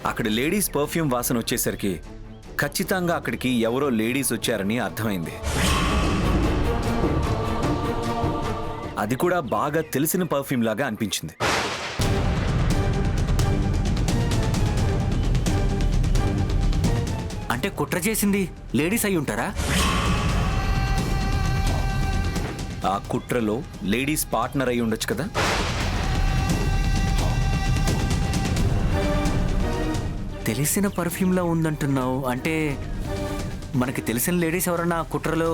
అక్కడ ladies perfume వాసన వచ్చేసరికి ఖచ్చితంగా అక్కడికి ఎవరో లేడీస్ వచ్చారని అర్థమైంది. అది కూడా బాగా తెలిసిన పర్ఫ్యూమ్ లాగా అనిపించింది. అంటే కుట్ర చేసింది లేడీస్ అయి ఉంటారా? ఆ కుట్రలో లేడీస్ పార్ట్నర్ అయి ఉండొచ్చు కదా. తెలిసిన పర్ఫ్యూమ్లా ఉందంటున్నావు అంటే మనకి తెలిసిన లేడీస్ ఎవరన్నా ఆ కుట్రలో?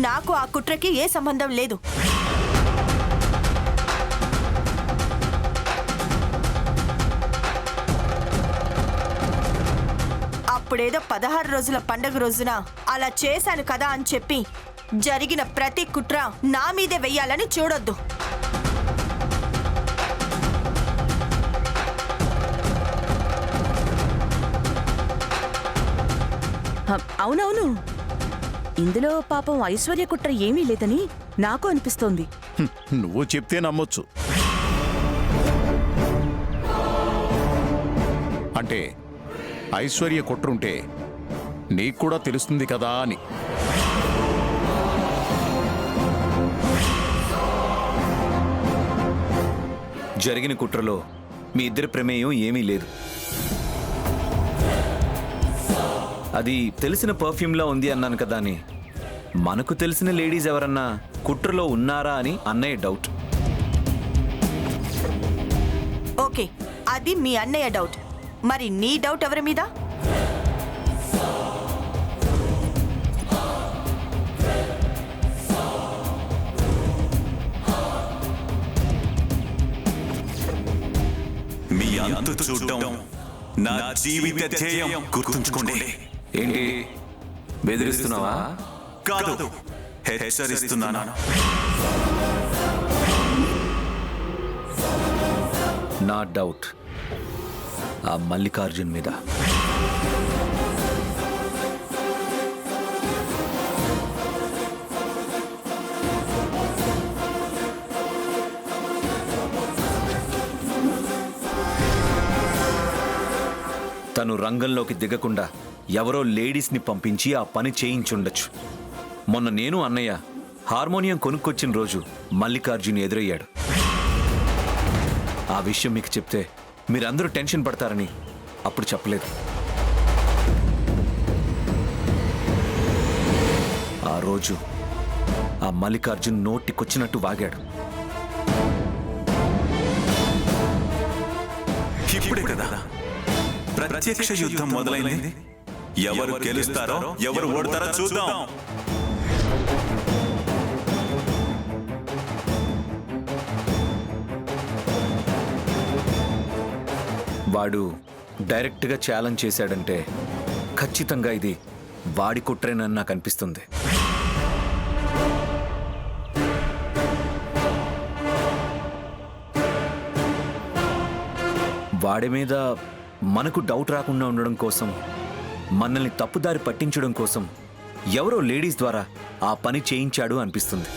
నాకు ఆ కుట్రకి ఏ సంబంధం లేదు. అప్పుడేదో 16 రోజుల పండగ రోజున అలా చేశాను కదా అని చెప్పి జరిగిన ప్రతి కుట్ర నా మీదే వెయ్యాలని చూడొద్దు. అవునవును, ఇందులో పాపం ఐశ్వర్య కుట్ర ఏమీ లేదని నాకు అనిపిస్తోంది. నువ్వు చెప్తే నమ్మొచ్చు. అంటే ఐశ్వర్య కుట్రుంటే నీకు కూడా తెలుస్తుంది కదా అని. జరిగిన కుట్రలో మీ ఇద్దరి ప్రమేయం ఏమీ లేదు. అది తెలిసిన పర్ఫ్యూమ్లా ఉంది అన్నాను కదా అని మనకు తెలిసిన లేడీస్ ఎవరన్నా కుట్రలో ఉన్నారా అని అన్నయ్య డౌట్. ఓకే, అది మీ అన్నయ్య డౌట్. మరి నీ డౌట్ ఎవరి మీద? మీ అంతు చూడడం నా జీవిత ధ్యేయం, గుర్తుంచుకోండి. ఏంటి బెదిరిస్తున్నావా? కాదు, హెచ్చరిస్తున్నాను. నా డౌట్ ఆ మల్లికార్జున్ మీద. తను రంగంలోకి దిగకుండా ఎవరో లేడీస్ని పంపించి ఆ పని చేయించుండొచ్చు. మొన్న నేను అన్నయ్య హార్మోనియం కొనుక్కొచ్చిన రోజు మల్లికార్జున్ ఎదురయ్యాడు. ఆ విషయం మీకు చెప్తే మీరందరూ టెన్షన్ పడతారని అప్పుడు చెప్పలేదు. ఆ రోజు ఆ మల్లికార్జున్ నోటికొచ్చినట్టు వాగాడు. ఇప్పుడే కదా ప్రత్యక్ష యుద్ధం మొదలైంది. ఎవరు గెలుస్తారో ఎవరు ఓడతారో చూద్దాం. వాడు డైరెక్ట్గా ఛాలెంజ్ చేశాడంటే ఖచ్చితంగా ఇది వాడి కుట్రేనని నాకు అనిపిస్తుంది. వాడి మీద మనకు డౌట్ రాకుండా ఉండడం కోసం, మనల్ని తప్పుదారి పట్టించడం కోసం ఎవరో లేడీస్ ద్వారా ఆ పని చేయించాడు అనిపిస్తుంది.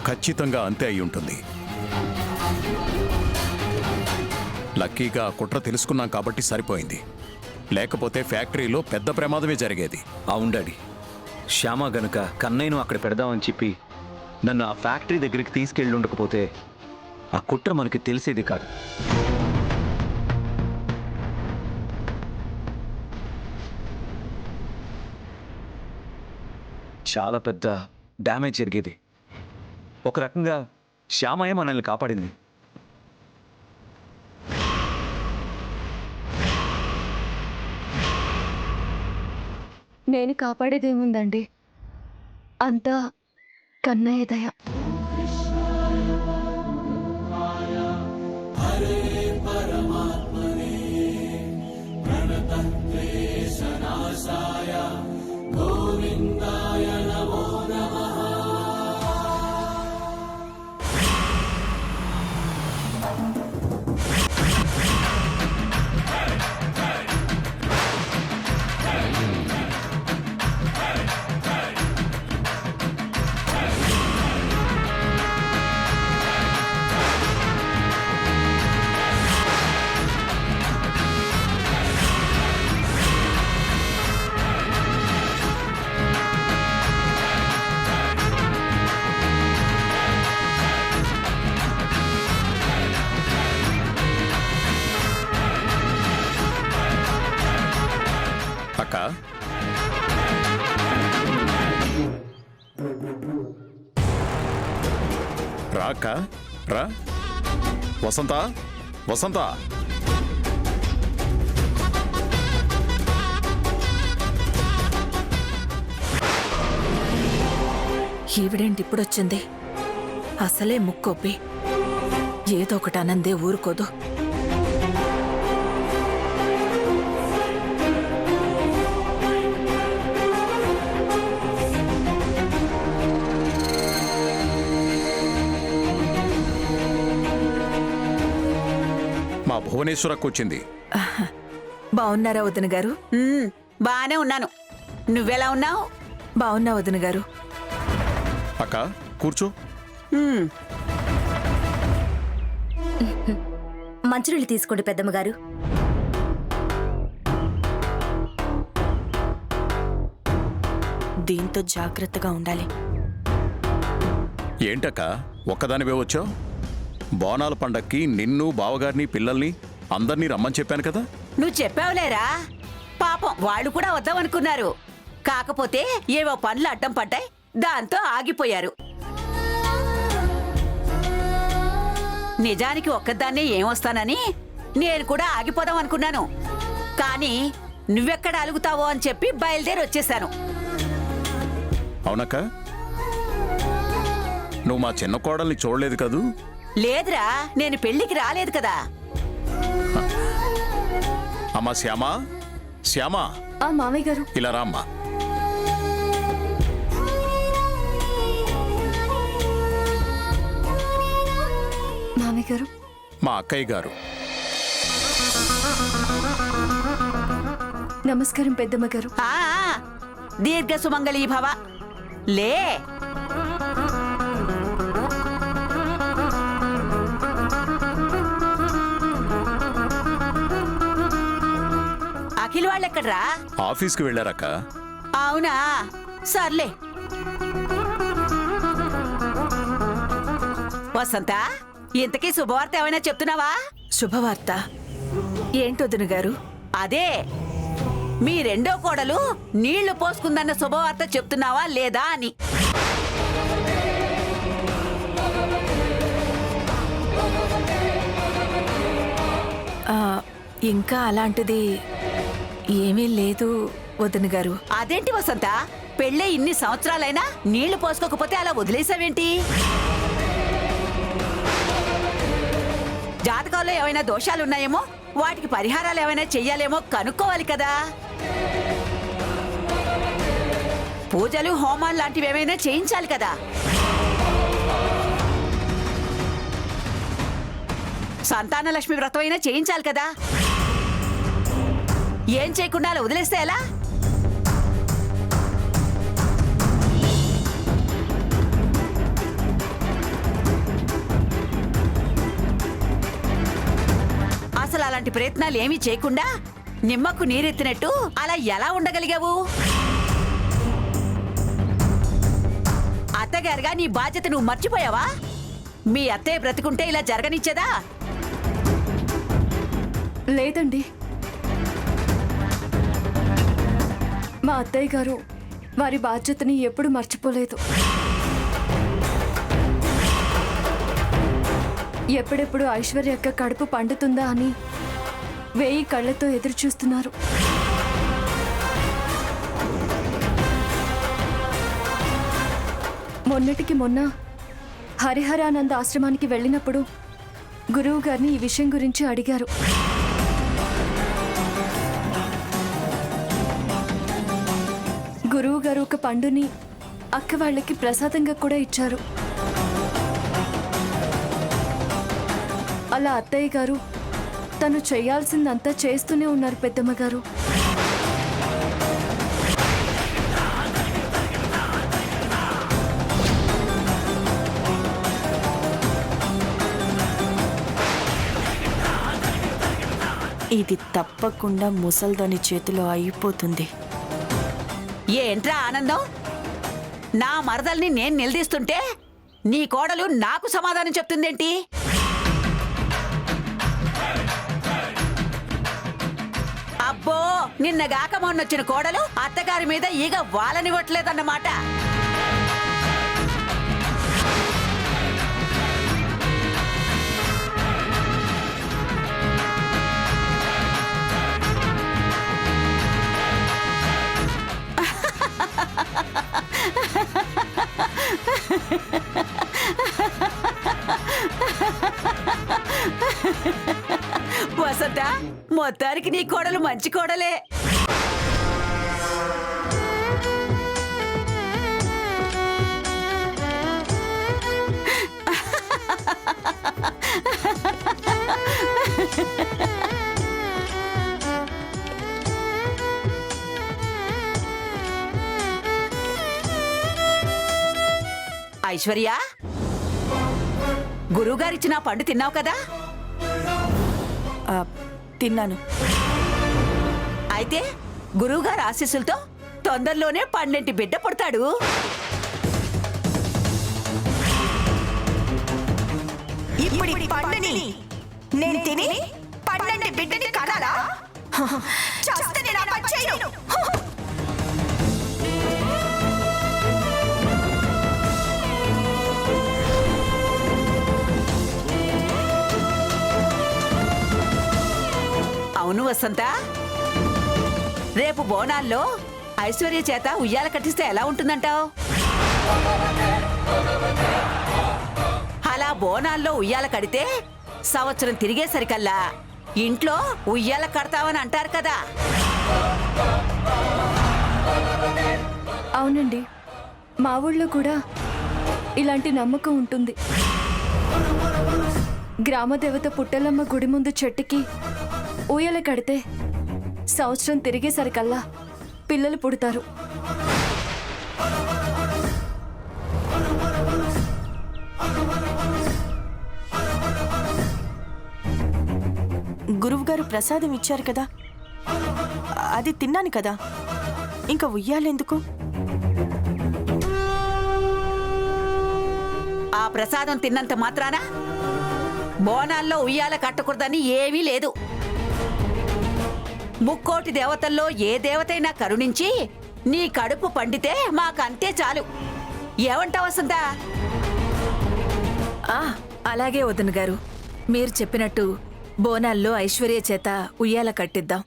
ఖచ్చితంగా అంతే అయి ఉంటుంది. లక్కీగా ఆ కుట్ర తెలుసుకున్నాం కాబట్టి సరిపోయింది. లేకపోతే ఫ్యాక్టరీలో పెద్ద ప్రమాదమే జరిగేది. అవును డాడీ. శ్యామ గనుక కన్నయ్యను అక్కడ పెడదామని చెప్పి నన్ను ఆ ఫ్యాక్టరీ దగ్గరికి తీసుకెళ్ళి ఉండకపోతే ఆ కుట్ర మనకి తెలిసేది కాదు. చాలా పెద్ద డ్యామేజ్ జరిగేది. ఒక రకంగా శ్యామయ్య మనల్ని కాపాడింది. నేను కాపాడేదేముందండి, అంతా కన్నయ్య దయ. అక్క రా అక్క రా. వసంత వసంత ఈవిడేంటి ఇప్పుడొచ్చింది? అసలే ముక్కొప్పి ఏదో ఒకటి అనందే ఊరుకోదు. మా భువనేశ్వరకు వచ్చింది. బావున్నారా వదిన గారు? బానే ఉన్నాను. నువ్వెలా ఉన్నావు? బావున్నా వదిన గారు. అక్క కూర్చో. మంచినీళ్ళు తీసుకోండి పెద్దమ్మ గారు. దీంతో జాగ్రత్తగా ఉండాలి. ఏంటక్క ఒక్కదానివే వచ్చావు? బోనాల పండక్కి నిన్ను బావగారిని పిల్లల్ని అందరినీ రమ్మని చెప్పాను కదా. నువ్వు చెప్పావులేరా. పాపం వాళ్ళు కూడా వద్దామనుకున్నారు. కాకపోతే ఏవో పనులు అడ్డం పడ్డాయి, దాంతో ఆగిపోయారు. నిజానికి ఒక్కదాన్నే ఏమొస్తానని నేను కూడా ఆగిపోదాం అనుకున్నాను. కానీ నువ్వెక్కడ అలుగుతావో అని చెప్పి బయలుదేరి వచ్చేశాను. అవునక్క, నువ్వు మా చిన్న కోడల్ని చూడలేదు కదూ? లేదురా, నేను పెళ్లికి రాలేదు కదా. అమ్మా శ్యామా, శ్యామా ఆ మామయ్య గారు. ఇలా రామ్మా. మామయ్య గారు. మా అక్కయ్య గారు. నమస్కారం పెద్దమ్మ గారు. ఆ దీర్ఘ సుమంగళీ భవ. లే అఖిల్ వాళ్ళెక్కడ్రా? ఆఫీస్కి వెళ్ళారక్క. అవునా, సర్లే. వసంత, ఇంతకీ శుభవార్త ఏమైనా చెప్తున్నావా? శుభవార్త ఏంటొదిన గారు? అదే, మీ రెండో కోడలు నీళ్లు పోసుకుందన్న శుభవార్త చెప్తున్నావా లేదా అని. ఇంకా అలాంటిది ఏమీ లేదు వదిన గారు. అదేంటి వసంత, పెళ్ళే ఇన్ని సంవత్సరాలైనా నీళ్లు పోసుకోకపోతే అలా వదిలేసావేంటి? జాతకాల్లో ఏమైనా దోషాలున్నాయేమో, వాటికి పరిహారాలు ఏమైనా చెయ్యాలేమో కనుక్కోవాలి కదా. పూజలు హోమాలు లాంటివి ఏమైనా చేయించాలి కదా. సంతాన లక్ష్మి వ్రతం అయినా చేయించాలి కదా. ఏం చేయకుండా అలా వదిలేస్తే ఎలా? అసలు అలాంటి ప్రయత్నాలు ఏమీ చేయకుండా నిమ్మకు నీరెత్తినట్టు అలా ఎలా ఉండగలిగావు? అత్తగారుగా నీ బాధ్యత నువ్వు మర్చిపోయావా? మీ అత్తయ్య బ్రతుకుంటే ఇలా జరగనిచ్చేదా? లేదండి, మా అత్తయ్య గారు వారి బాధ్యతని ఎప్పుడు మర్చిపోలేదు. ఎప్పుడెప్పుడు ఐశ్వర్య అక్క కడుపు పండుతుందా అని 1000 కళ్ళతో ఎదురు చూస్తున్నారు. మొన్నటికి మొన్న హరిహరానంద ఆశ్రమానికి వెళ్ళినప్పుడు గురువు గారిని ఈ విషయం గురించి అడిగారు. గురువు గారు ఒక పండుని అక్క వాళ్ళకి ప్రసాదంగా కూడా ఇచ్చారు. అలా అత్తయ్య గారు తను చేయాల్సిందంతా చేస్తూనే ఉన్నారు పెద్దమ్మ గారు. ఇది తప్పకుండా ముసల్దాని చేతిలో అయిపోతుంది. ఏంట్రా ఆనందం? నా మరదల్ని నేను నిలదీస్తుంటే నీ కోడలు నాకు సమాధానం చెప్తుందేంటి? అబ్బో నిన్నగాక మొన్నొచ్చిన కోడలు అత్తగారి మీద ఈగ వాలనివ్వట్లేదన్నమాట. వసంత, మొత్తానికి నీ కోడలు మంచి కోడలే. ఐశ్వర్య, గురువుగారిచ్చిన పండు తిన్నావు కదా? తిన్నాను. అయితే గురువుగారి ఆశీస్సులతో తొందరలోనే 12 బిడ్డ పుడతాడు. ఇప్పుడు ఈ పండుని నేను తిని 12 బిడ్డని కనాలా? చేస్తే నేను ఆ పని చేయను. అవును వసంత, రేపు బోనాల్లో ఐశ్వర్య చేత ఉయ్యాల కట్టిస్తే ఎలా ఉంటుందంటావు? అలా బోనాల్లో ఉయ్యాల కడితే సంవత్సరం తిరిగేసరికల్లా ఇంట్లో ఉయ్యాల కడతావని అంటారు కదా. అవునండి, మా ఊళ్ళో కూడా ఇలాంటి నమ్మకం ఉంటుంది. గ్రామదేవత పుట్టలమ్మ గుడి ముందు చెట్టుకి ఊయల కడితే సంవత్సరం తిరిగేసరికల్లా పిల్లలు పుడతారు. గురువుగారు ప్రసాదం ఇచ్చారు కదా, అది తిన్నాను కదా, ఇంకా ఉయ్యాలెందుకు? ఆ ప్రసాదం తిన్నంత మాత్రాన బోనాల్లో ఉయ్యాల కట్టకూడదని ఏమీ లేదు. ముక్కోటి దేవతల్లో ఏ దేవతైనా కరుణించి నీ కడుపు పండితే మాకంతే చాలు. ఏమంటావు వసంత? అలాగే వదిన గారు, మీరు చెప్పినట్టు బోనాల్లో ఐశ్వర్య చేత ఉయ్యాల కట్టిద్దాం.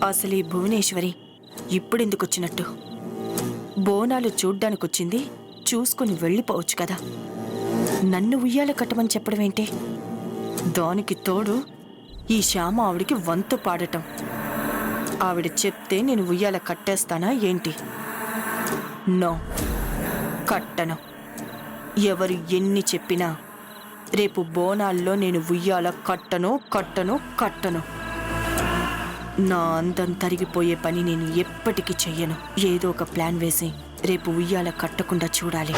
అసలు ఈ భువనేశ్వరి ఇప్పుడెందుకు వచ్చినట్టు? బోనాలు చూడ్డానికొచ్చింది, చూసుకుని వెళ్ళిపోవచ్చు కదా. నన్ను ఉయ్యాల కట్టమని చెప్పడం ఏంటి? దానికి తోడు ఈ శ్యామ ఆవిడికి వంతు పాడటం. ఆవిడ చెప్తే నేను ఉయ్యాల కట్టేస్తానా ఏంటి? నో, కట్టను. ఎవరు ఎన్ని చెప్పినా రేపు బోనాల్లో నేను ఉయ్యాల కట్టను కట్టను కట్టను. నా అందం తరిగిపోయే పని నేను ఎప్పటికీ చెయ్యను. ఏదో ఒక ప్లాన్ వేసి రేపు ఉయ్యాల కట్టకుండా చూడాలి.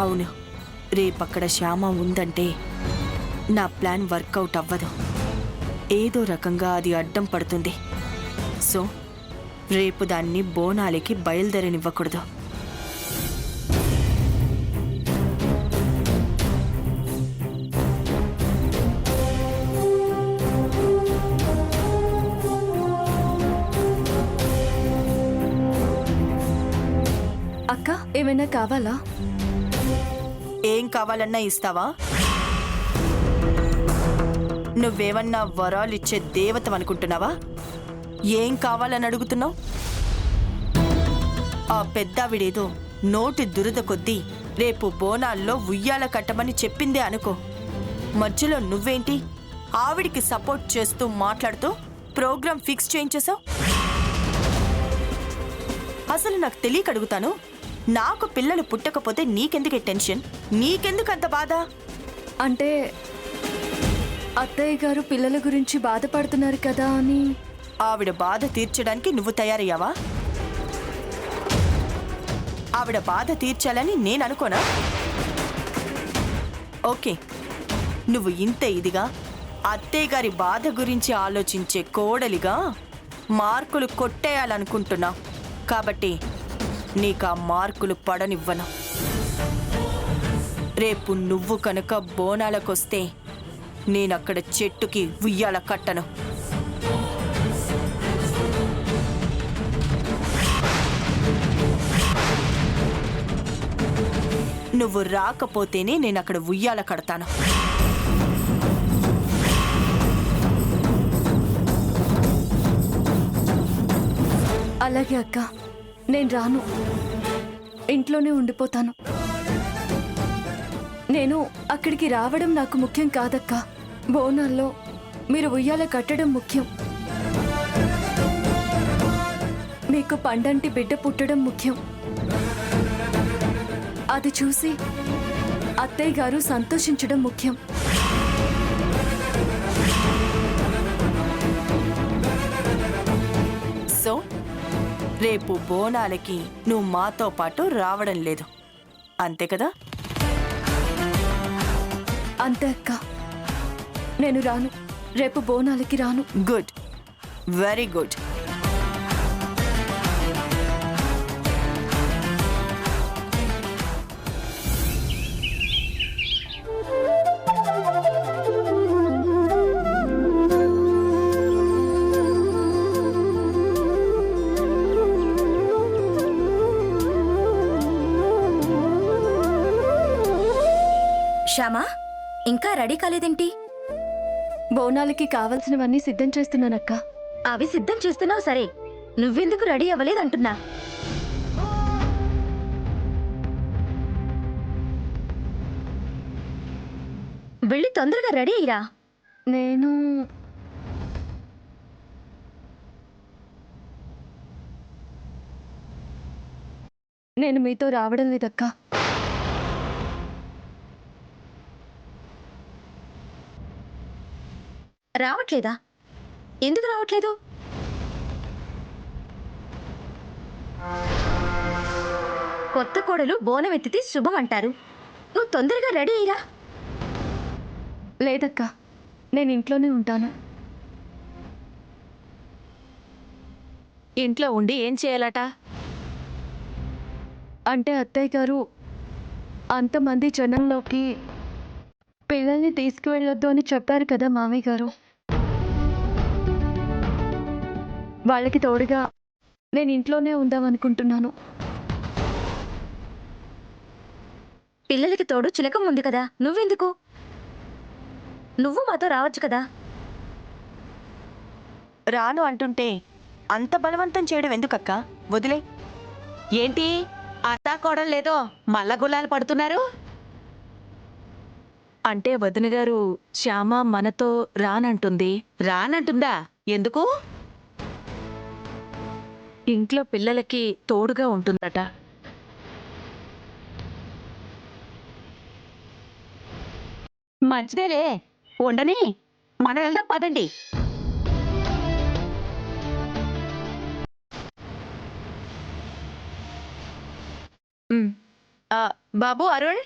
అవును, రేపక్కడ శ్యామ ఉందంటే నా ప్లాన్ వర్కౌట్ అవ్వదు. ఏదో రకంగా అది అడ్డం పడుతుంది. సో రేపు దాన్ని బోనాలకి బయలుదేరనివ్వకూడదు. అక్క, ఏమైనా కావాలా? ఏం కావాలన్నా ఇస్తావా? నువ్వేమన్నా వరాలిచ్చే దేవతవనుకుంటున్నావా? ఏం కావాలని అడుగుతున్నావు? ఆ పెద్దావిడేదో నోటి దురద కొద్దీ రేపు బోనాల్లో ఉయ్యాల కట్టమని చెప్పిందే అనుకో. మధ్యలో నువ్వేంటి ఆవిడికి సపోర్ట్ చేస్తూ మాట్లాడుతూ ప్రోగ్రాం ఫిక్స్ చేయించేశావు? అసలు నాకు తెలియక అడుగుతాను, నాకు పిల్లలు పుట్టకపోతే నీకెందుకే టెన్షన్? నీకెందుకు అంత బాధ? అంటే అత్తయ్య గారు పిల్లల గురించి బాధపడుతున్నారు కదా అని. ఆవిడ బాధ తీర్చడానికి నువ్వు తయారయ్యావా? ఆవిడ బాధ తీర్చాలని నేను అనుకోనా? ఓకే, నువ్వు ఇంత ఇదిగా అత్తయ్య గారి బాధ గురించి ఆలోచించే కోడలిగా మార్కులు కొట్టేయాలనుకుంటున్నావు కాబట్టి నీకు ఆ మార్కులు పడనివ్వను. రేపు నువ్వు కనుక బోనాలకొస్తే నేనక్కడ చెట్టుకి ఉయ్యాల కట్టను. నువ్వు రాకపోతేనే నేను అక్కడ ఉయ్యాల కడతాను. అలాగే అక్క, నేను రాను, ఇంట్లోనే ఉండిపోతాను. నేను అక్కడికి రావడం నాకు ముఖ్యం కాదక్క. బోనాల్లో మీరు ఉయ్యాల కట్టడం ముఖ్యం. మీకు పండంటి బిడ్డ పుట్టడం ముఖ్యం. అది చూసి అత్తయ్య గారు సంతోషించడం ముఖ్యం. సో రేపు బోనాలకి నువ్వు మాతో పాటు రావడం లేదు, అంతే కదా? అంతే అక్క, నేను రాను. రేపు బోనాలకి రాను. Good, very good. శ్యామా, ఇంకా రెడీ కాలేదేంటి? బోనాలకి కావలసినవన్నీ సిద్ధం చేస్తున్నానక్క. అవి సిద్ధం చేస్తున్నావు సరే, నువ్వెందుకు రెడీ అవ్వలేదంటున్నా? వెళ్ళి తొందరగా రెడీ అయ్యిరా. నేను మీతో రావడం లేదక్క. రావట్లేదా? ఎందుకు రావట్లేదు? కొత్త కోడలు బోనం ఎత్తితే శుభం అంటారు. నువ్వు తొందరగా రెడీ అయ్యిరా. లేదక్క, నేను ఇంట్లోనే ఉంటాను. ఇంట్లో ఉండి ఏం చేయాలట? అంటే అత్తయ్య గారు అంతమంది జనంలోకి పిల్లల్ని తీసుకువెళ్ళొద్దు అని చెప్పారు కదా మామయ్య గారు. వాళ్ళకి తోడుగా నేను ఇంట్లోనే ఉందామనుకుంటున్నాను. పిల్లలకి తోడు చిలకం ఉంది కదా, నువ్వెందుకు? నువ్వు మాతో రావచ్చు కదా. రాను అంటుంటే అంత బలవంతం చేయడం ఎందుకక్క? వదిలే. ఏంటి అత్తా కోడలేదో మల్ల గులాలు పడుతున్నారు? అంటే వదిన గారు శ్యామ మనతో రానంటుంది. రానంటుందా? ఎందుకు? ఇంట్లో పిల్లలకి తోడుగా ఉంటుందట. మంచిదేలే, ఉండని. మనం వెళ్దాం పదండి. బాబు అరుణ్,